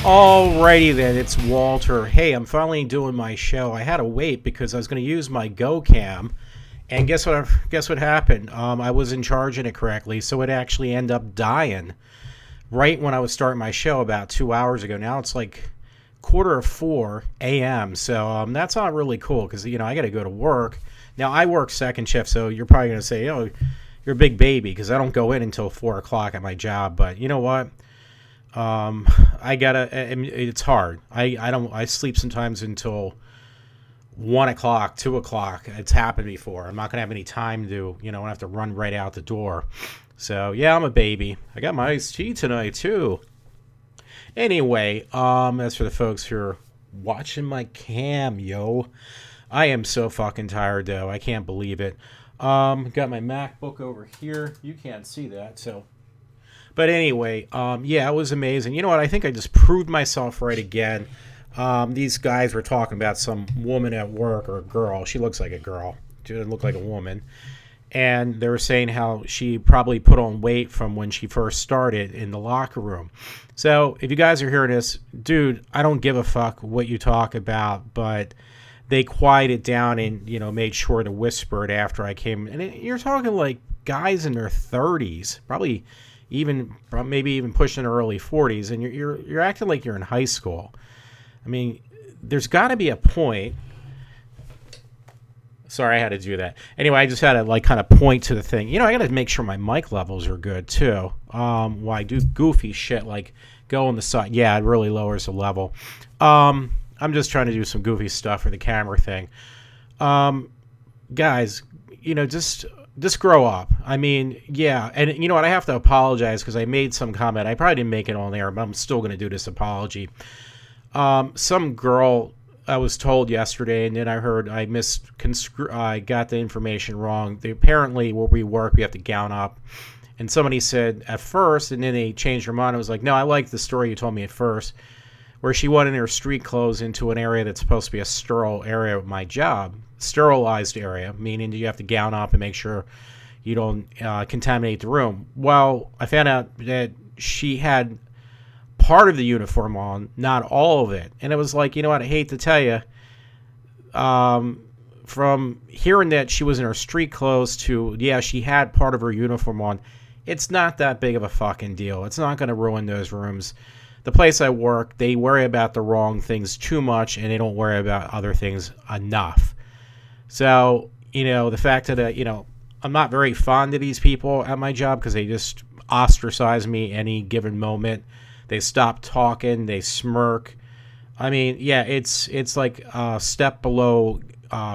Alrighty then, it's Walter. Hey, I'm finally doing my show. I had to wait because I was going to use my GoCam, and guess what happened? I wasn't charging it correctly, so it actually ended up dying right when I was starting my show about 2 hours ago. Now it's like quarter of 4 a.m. So that's not really cool because I got to go to work. Now I work second shift, so you're probably going to say, "Oh, you're a big baby," because I don't go in until 4 o'clock at my job. But you know what? I gotta. It's hard. I sleep sometimes until 1 o'clock, 2 o'clock. It's happened before. I'm not gonna have any time to. I have to run right out the door. So yeah, I'm a baby. I got my iced tea tonight too. Anyway, as for the folks who are watching my cam, yo, I am so fucking tired though. I can't believe it. Got my MacBook over here. You can't see that, so. But anyway, yeah, it was amazing. You know what? I think I just proved myself right again. These guys were talking about some woman at work, or a girl. She looks like a girl. She doesn't look like a woman. And they were saying how she probably put on weight from when she first started in the locker room. So if you guys are hearing this, dude, I don't give a fuck what you talk about, but they quieted down and, made sure to whisper it after I came. And you're talking like guys in their 30s, probably maybe even pushing their early 40s, and you're acting like you're in high school. I mean, there's got to be a point. Sorry, I had to do that. Anyway, I just had to kind of point to the thing. I got to make sure my mic levels are good too. While I do goofy shit like go on the side, yeah, it really lowers the level. I'm just trying to do some goofy stuff for the camera thing. Guys, just grow up. I mean, yeah. And you know what? I have to apologize because I made some comment. I probably didn't make it on air, but I'm still going to do this apology. Some girl, I was told yesterday, and then I heard I got the information wrong. Apparently, where we work, we have to gown up. And somebody said at first, and then they changed their mind. I was like, no, I like the story you told me at first, where she went in her street clothes into an area that's supposed to be a sterile area of my job. Sterilized area, meaning you have to gown up and make sure you don't contaminate the room. Well, I found out that she had part of the uniform on, not all of it. And it was like, you know what, I hate to tell you, from hearing that she was in her street clothes to, yeah, she had part of her uniform on, it's not that big of a fucking deal. It's not going to ruin those rooms. The place I work, they worry about the wrong things too much, and they don't worry about other things enough. So, the fact that, I'm not very fond of these people at my job because they just ostracize me any given moment. They stop talking. They smirk. I mean, yeah, it's like a step below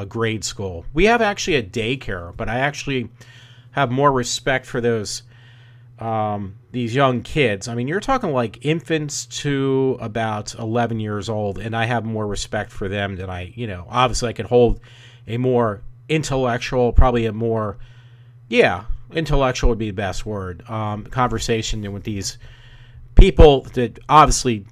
grade school. We have actually a daycare, but I actually have more respect for these young kids. I mean, you're talking like infants to about 11 years old, and I have more respect for them than obviously I could hold a more intellectual, intellectual would be the best word, conversation with these people that obviously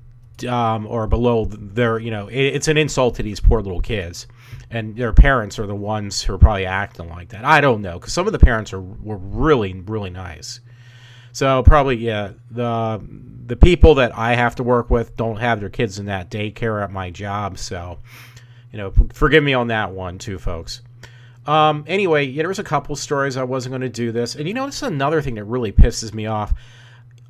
are below their, it's an insult to these poor little kids. And their parents are the ones who are probably acting like that. I don't know, because some of the parents were really, really nice. So probably, yeah, the people that I have to work with don't have their kids in that daycare at my job, so forgive me on that one too, folks. Anyway, there was a couple stories. I wasn't going to do this. And this is another thing that really pisses me off.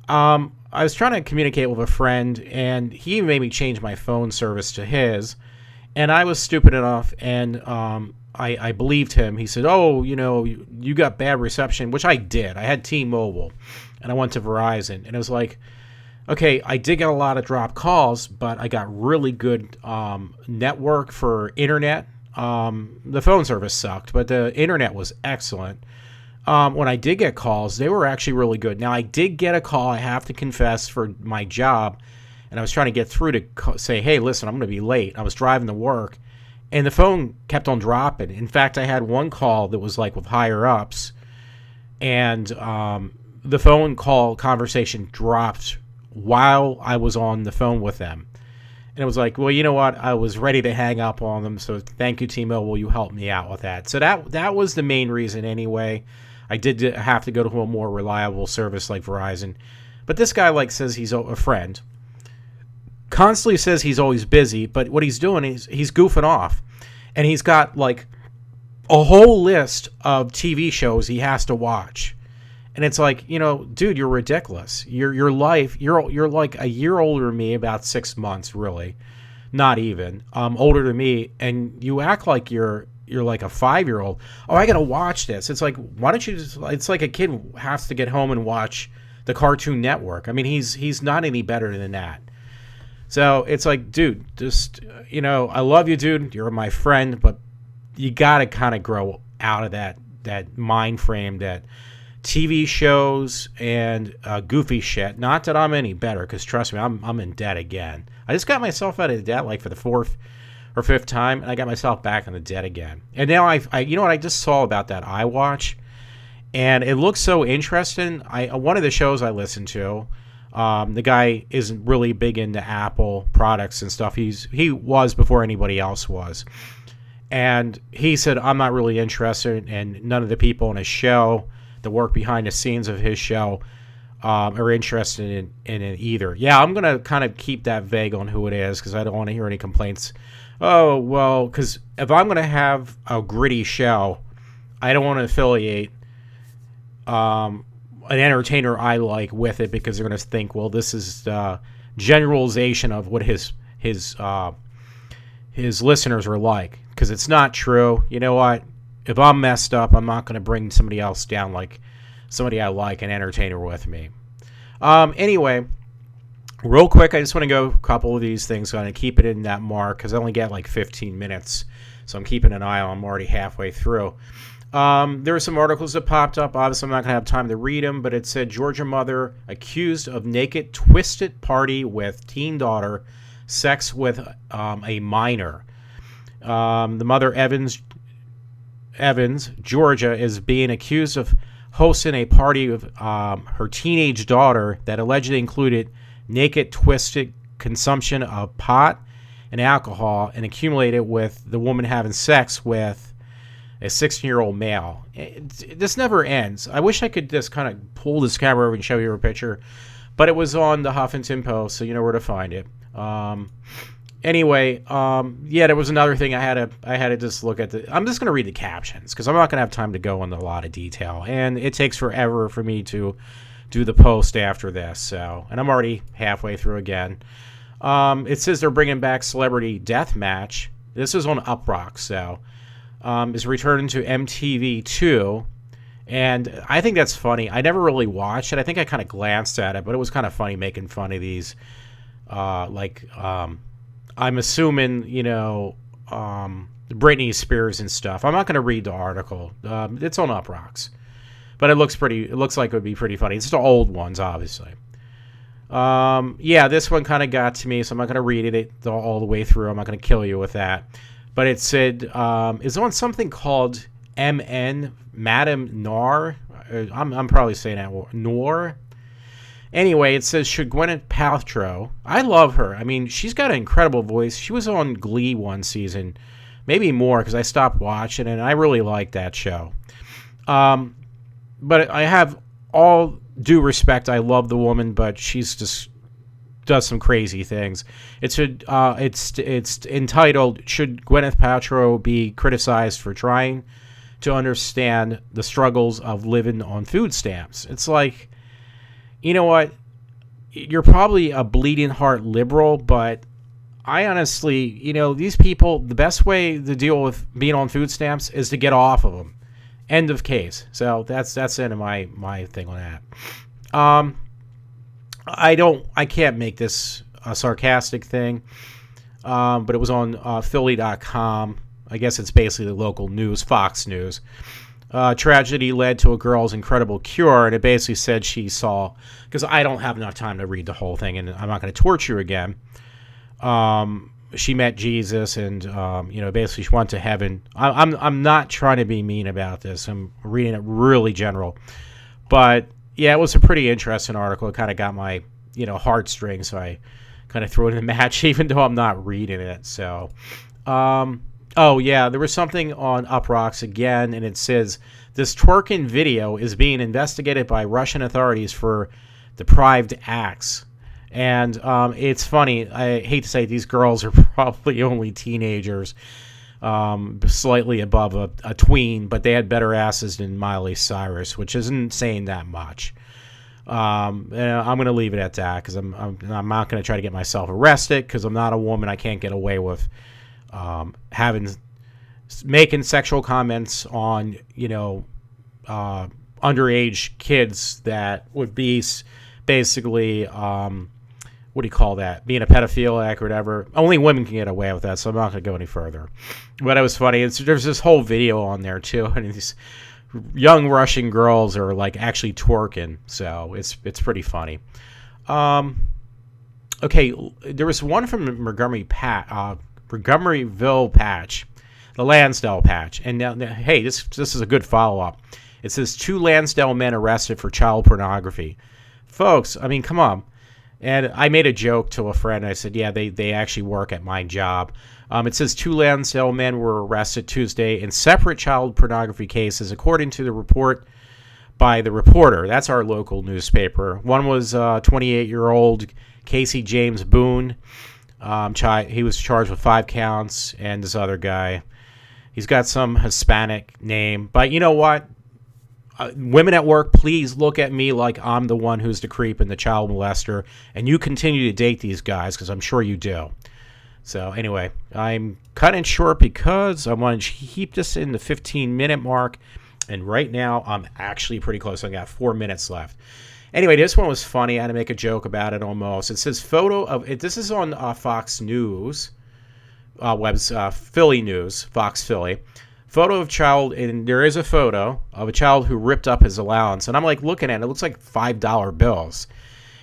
I was trying to communicate with a friend, and he made me change my phone service to his. And I was stupid enough, and I believed him. He said, oh, you got bad reception, which I did. I had T-Mobile, and I went to Verizon. And it was like, okay, I did get a lot of drop calls, but I got really good network for internet. The phone service sucked, but the internet was excellent. When I did get calls, they were actually really good. Now, I did get a call, I have to confess, for my job, and I was trying to get through to say, hey, listen, I'm going to be late. I was driving to work, and the phone kept on dropping. In fact, I had one call that was like with higher-ups, and the phone call conversation dropped while I was on the phone with them. And it was like, well, you know what? I was ready to hang up on them, so thank you, T-Mobile. You helped me out with that. So that was the main reason anyway. I did have to go to a more reliable service like Verizon. But this guy says he's a friend. constantly says he's always busy, but what he's doing is he's goofing off. And he's got like a whole list of TV shows he has to watch. And it's like, dude, you're ridiculous. Your life, you're like a year older than me, about 6 months, really. Not even. Older than me, and you act like you're like a 5-year-old. Oh, I gotta watch this. It's like, why don't you just, it's like a kid who has to get home and watch the Cartoon Network. I mean, he's not any better than that. So it's like, dude, just, I love you, dude. You're my friend, but you got to kind of grow out of that mind frame that TV shows and goofy shit. Not that I'm any better, because trust me, I'm in debt again. I just got myself out of debt like for the 4th or 5th time, and I got myself back in the debt again. And now I you know what I just saw about that iWatch, and it looks so interesting. One of the shows I listened to. The guy isn't really big into Apple products and stuff. He was before anybody else was. And he said, I'm not really interested, and none of the people in his show, the work behind the scenes of his show, are interested in it either. Yeah, I'm going to kind of keep that vague on who it is, because I don't want to hear any complaints. Oh, well, because if I'm going to have a gritty show, I don't want to affiliate an entertainer I like with it, because they're going to think, well, this is the generalization of what his listeners are like, because it's not true. You know what? If I'm messed up, I'm not going to bring somebody else down like somebody I like, an entertainer with me. Anyway, real quick, I just want to go a couple of these things. I'm going to keep it in that mark, because I only get like 15 minutes, so I'm keeping an eye on. I'm already halfway through. There were some articles that popped up. Obviously, I'm not going to have time to read them, but it said Georgia mother accused of naked twisted party with teen daughter, sex with a minor. The mother, Evans, Georgia, is being accused of hosting a party with her teenage daughter that allegedly included naked twisted consumption of pot and alcohol, and accumulated with the woman having sex with a 16-year-old male. This never ends. I wish I could just kind of pull this camera over and show you a picture, but it was on the Huffington Post, so you know where to find it. Anyway, yeah, there was another thing I had to just look at. I'm just going to read the captions, because I'm not going to have time to go into a lot of detail, and it takes forever for me to do the post after this. So, and I'm already halfway through again. It says they're bringing back Celebrity Deathmatch. This is on Uprock, so. Is returning to MTV2, and I think that's funny. I never really watched it. I think I kind of glanced at it, but it was kind of funny making fun of these, I'm assuming, Britney Spears and stuff. I'm not going to read the article. It's on Uprocks, but it looks like it would be pretty funny. It's the old ones, obviously. Yeah, this one kind of got to me, so I'm not going to read it all the way through. I'm not going to kill you with that. But it said, it's on something called MN, Madame Noir. I'm probably saying that, Noir. Anyway, it says, should Gwyneth Paltrow, I love her. I mean, she's got an incredible voice. She was on Glee one season, maybe more, because I stopped watching it, and I really liked that show. But I have all due respect. I love the woman, but she's just does some crazy things. It's entitled, should Gwyneth Paltrow be criticized for trying to understand the struggles of living on food stamps? It's like, you know what? You're probably a bleeding heart liberal, but I honestly, these people, the best way to deal with being on food stamps is to get off of them. End of case. So that's the end of my thing on that. I can't make this a sarcastic thing, but it was on Philly.com. I guess it's basically the local news, Fox News. Tragedy led to a girl's incredible cure, and it basically said she saw, because I don't have enough time to read the whole thing, and I'm not going to torture you again. She met Jesus, and basically she went to heaven. I'm not trying to be mean about this. I'm reading it really general, but yeah, it was a pretty interesting article. It kind of got my heartstrings, so I kind of threw it in the match, even though I'm not reading it. So, oh yeah, there was something on Uprocks again, and it says this twerking video is being investigated by Russian authorities for deprived acts. And it's funny. I hate to say these girls are probably only teenagers, slightly above a tween, but they had better asses than Miley Cyrus, which isn't saying that much. And I'm going to leave it at that because I'm not going to try to get myself arrested because I'm not a woman. I can't get away with making sexual comments on underage kids that would be basically what do you call that? Being a pedophiliac or whatever. Only women can get away with that, so I'm not going to go any further. But it was funny. There's this whole video on there too, and these young Russian girls are like actually twerking, so it's pretty funny. Okay, there was one from Montgomeryville Patch, the Lansdale Patch, and now hey, this is a good follow up. It says 2 Lansdale men arrested for child pornography. Folks, I mean, come on. And I made a joke to a friend. I said, yeah, they actually work at my job. It says 2 Lansdale men were arrested Tuesday in separate child pornography cases, according to the report by The Reporter. That's our local newspaper. One was 28-year-old Casey James Boone. He was charged with 5 counts, and this other guy, he's got some Hispanic name. But you know what? Women at work, please look at me like I'm the one who's the creep and the child molester, and you continue to date these guys because I'm sure you do. So anyway, I'm cutting short because I want to keep this in the 15-minute mark, and right now I'm actually pretty close. I got 4 minutes left. Anyway, this one was funny. I had to make a joke about it almost. It says photo of it. This is on Fox News, Philly News, Fox Philly. Photo of child, and there is a photo of a child who ripped up his allowance. And I'm like looking at it. It looks like $5 bills.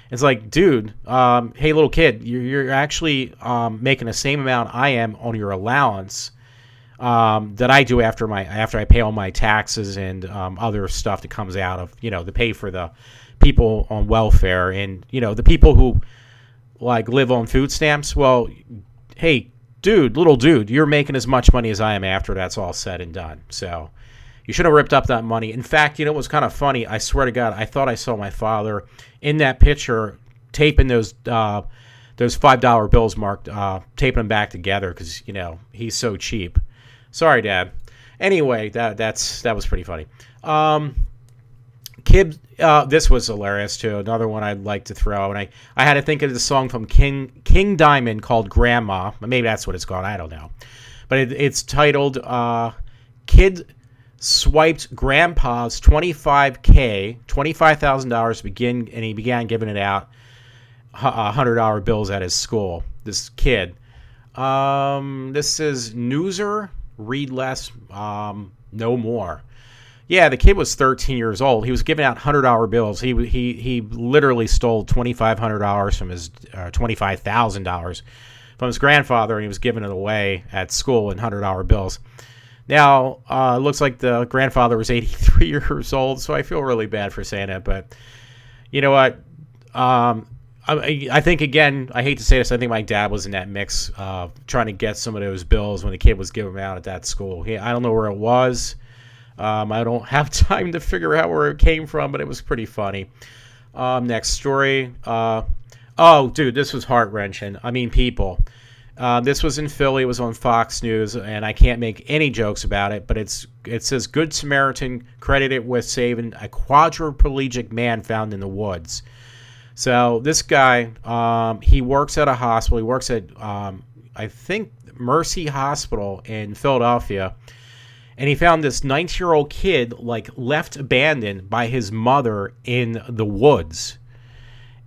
It's like, dude, hey, little kid, you're actually making the same amount I am on your allowance that I do after I pay all my taxes and other stuff that comes out of, to pay for the people on welfare and, the people who like live on food stamps. Well, hey, little dude, you're making as much money as I am after that's all said and done. So you should have ripped up that money. In fact, it was kind of funny. I swear to God, I thought I saw my father in that picture taping those $5 bills marked, taping them back together because, he's so cheap. Sorry, Dad. Anyway, that was pretty funny. Kid, this was hilarious too. Another one I'd like to throw, and I had to think of the song from King Diamond called "Grandma." Maybe that's what it's called. I don't know, but it's titled "Kid Swiped Grandpa's $25,000 and he began giving it out $100 bills at his school." This kid. This is Newser. Read less, no more. Yeah, the kid was 13 years old. He was giving out $100 bills. He literally stole $2,500 from his $25,000 from his grandfather, and he was giving it away at school in $100 bills. Now, it looks like the grandfather was 83 years old, so I feel really bad for saying it. But you know what? I think, again, I hate to say this, I think my dad was in that mix trying to get some of those bills when the kid was giving them out at that school. I don't know where it was. I don't have time to figure out where it came from, but it was pretty funny. Next story. Oh, dude, this was heart-wrenching. I mean, people. This was in Philly. It was on Fox News, and I can't make any jokes about it, but it says Good Samaritan credited with saving a quadriplegic man found in the woods. So this guy, he works at a hospital. He works at, I think, Mercy Hospital in Philadelphia. And he found this 19-year-old kid, left abandoned by his mother in the woods.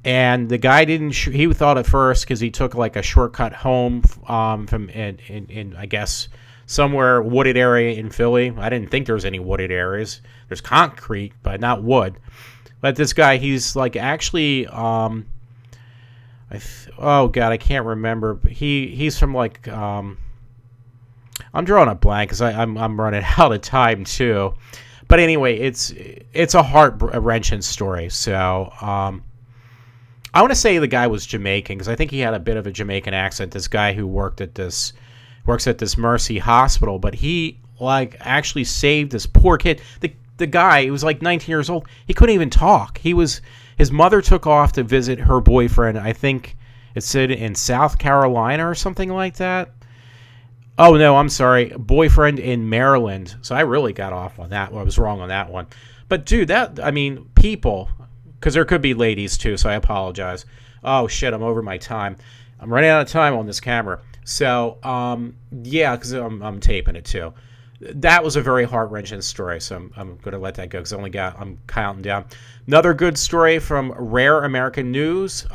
And the guy he thought at first, because he took, a shortcut home from, in I guess, somewhere wooded area in Philly. I didn't think there was any wooded areas. There's concrete, but not wood. But this guy, he's, actually, oh, God, I can't remember. But he's from, I'm drawing a blank because I'm running out of time too, but anyway, it's a heart-wrenching story. So I want to say the guy was Jamaican because I think he had a bit of a Jamaican accent. This guy who works at this Mercy Hospital, but he actually saved this poor kid. The guy, he was 19 years old. He couldn't even talk. He was His mother took off to visit her boyfriend. I think it said in South Carolina or something like that. Oh, no, I'm sorry. Boyfriend in Maryland. So I really got off on that. I was wrong on that one. But, dude, people, because there could be ladies, too, so I apologize. Oh, shit, I'm over my time. I'm running out of time on this camera. So, yeah, because I'm taping it, too. That was a very heart-wrenching story, so I'm going to let that go because I'm counting down. Another good story from Rare American News.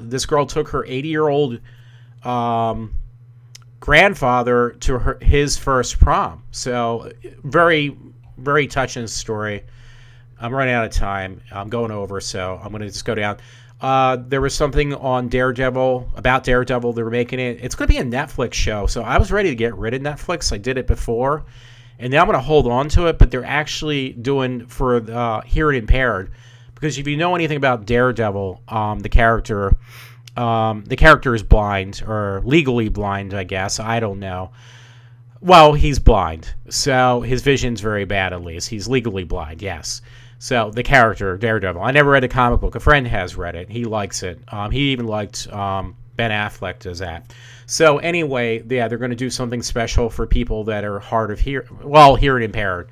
This girl took her 80-year-old grandfather to his first prom. So very, very touching story. I'm running out of time. I'm going over, so I'm going to just go down. There was something on about Daredevil. They were making it. It's going to be a Netflix show, so I was ready to get rid of Netflix. I did it before. And now I'm going to hold on to it, but they're actually doing for the hearing impaired. Because if you know anything about Daredevil, the character is blind, or legally blind, I guess. I don't know. Well, he's blind. So his vision's very bad, at least. He's legally blind, yes. So the character, Daredevil. I never read the comic book. A friend has read it. He likes it. He even liked Ben Affleck does that. So anyway, yeah, they're going to do something special for people that are hard of hearing impaired.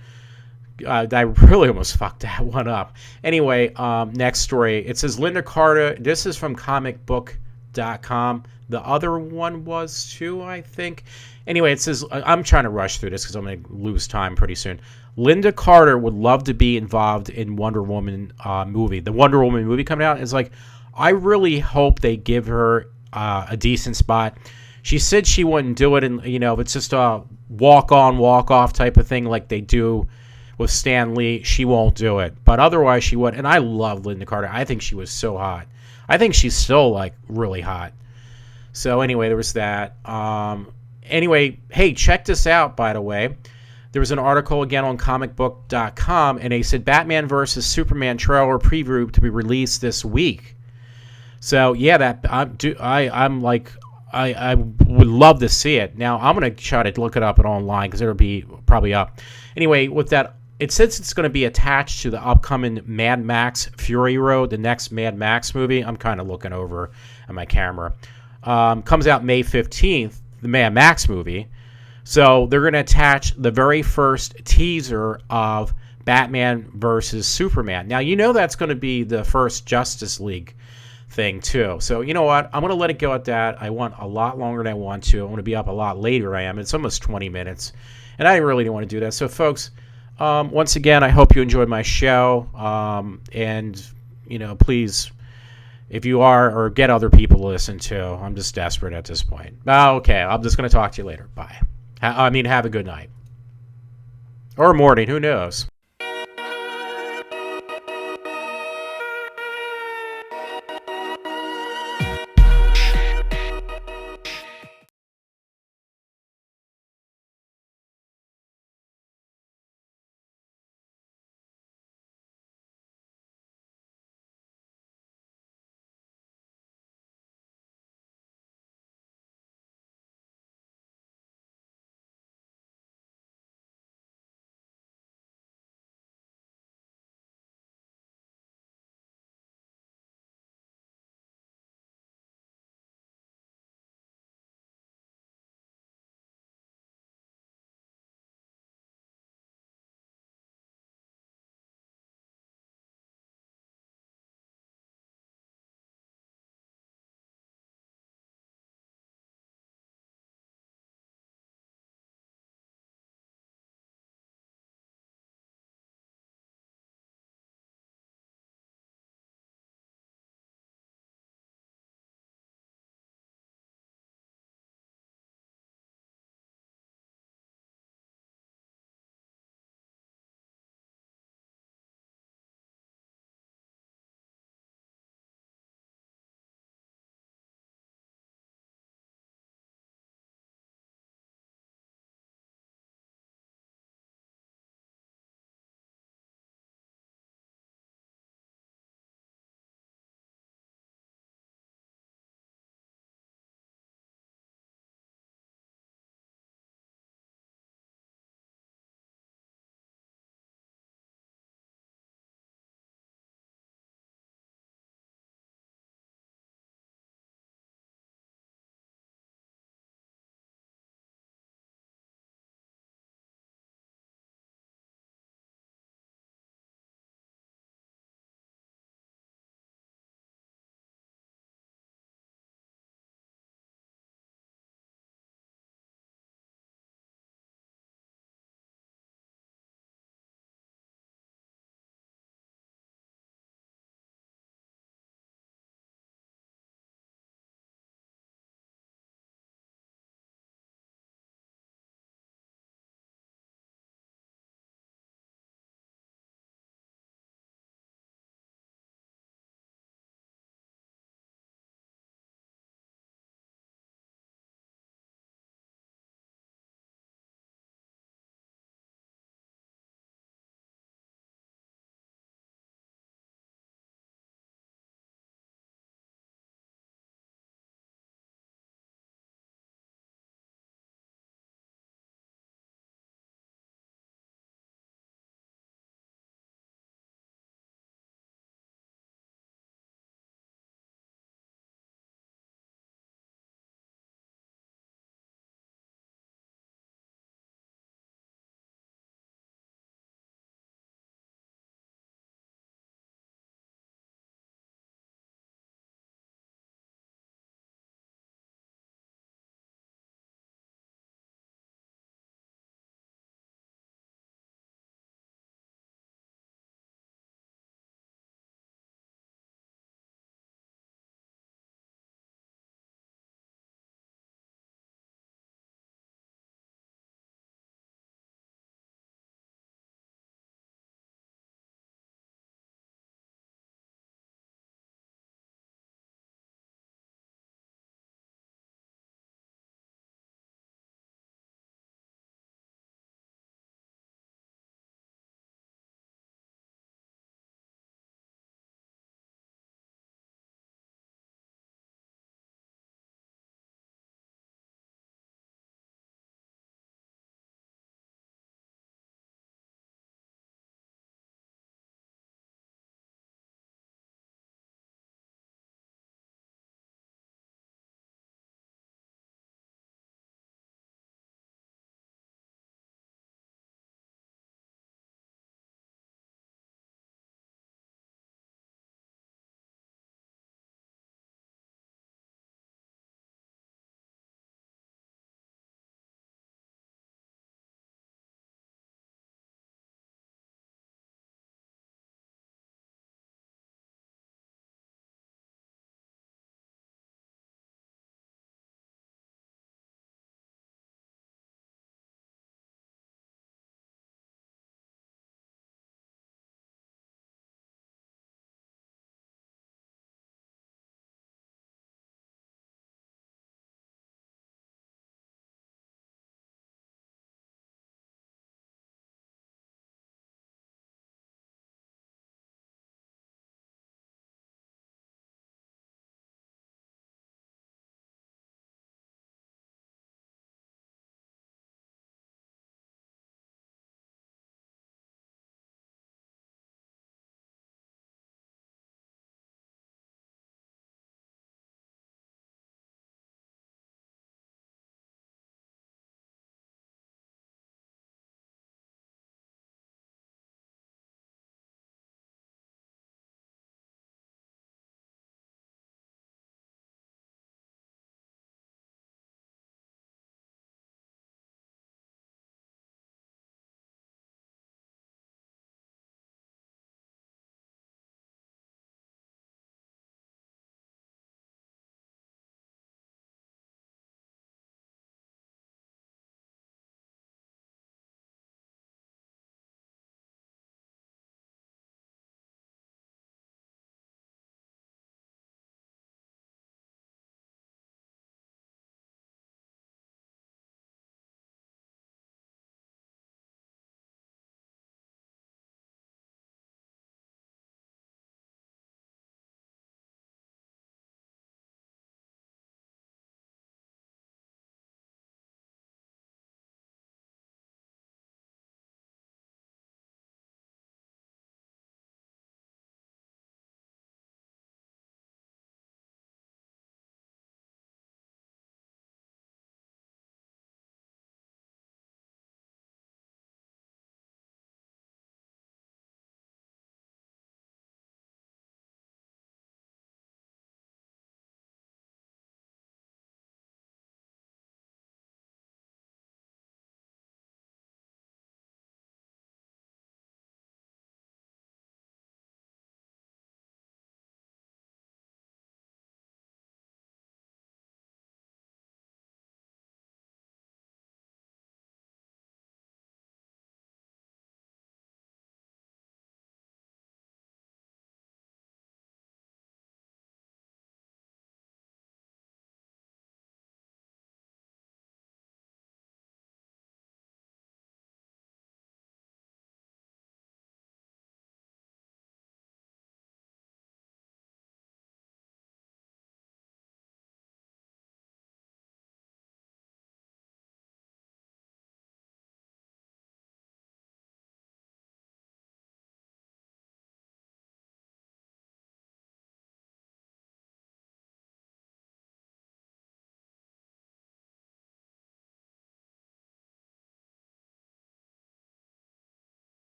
I really almost fucked that one up. Anyway, next story. It says Linda Carter. This is from comicbook.com. The other one was too, I think. Anyway, it says, I'm trying to rush through this because I'm going to lose time pretty soon. Linda Carter would love to be involved in Wonder Woman movie. The Wonder Woman movie coming out is like, I really hope they give her a decent spot. She said she wouldn't do it, and if it's just a walk-on, walk-off type of thing like they do with Stan Lee, she won't do it. But otherwise, she would. And I love Linda Carter. I think she was so hot. I think she's still, really hot. So anyway, there was that. Anyway, hey, check this out, by the way. There was an article, again, on comicbook.com, and they said Batman vs. Superman trailer preview to be released this week. So, yeah, I would love to see it. Now, I'm going to try to look it up online because it'll be probably up. Anyway, with that, it says it's going to be attached to the upcoming Mad Max Fury Road, the next Mad Max movie. I'm kind of looking over at my camera. Comes out May 15th, the Mad Max movie. So they're going to attach the very first teaser of Batman versus Superman. Now, that's going to be the first Justice League thing too. So you know what? I'm going to let it go at that. I want a lot longer than I want to. I want to be up a lot later. I am. It's almost 20 minutes. And I really don't want to do that. So folks, once again, I hope you enjoyed my show. And, please, if you are, or get other people to listen to. I'm just desperate at this point. Okay, I'm just going to talk to you later. Bye. Have a good night. Or morning, who knows?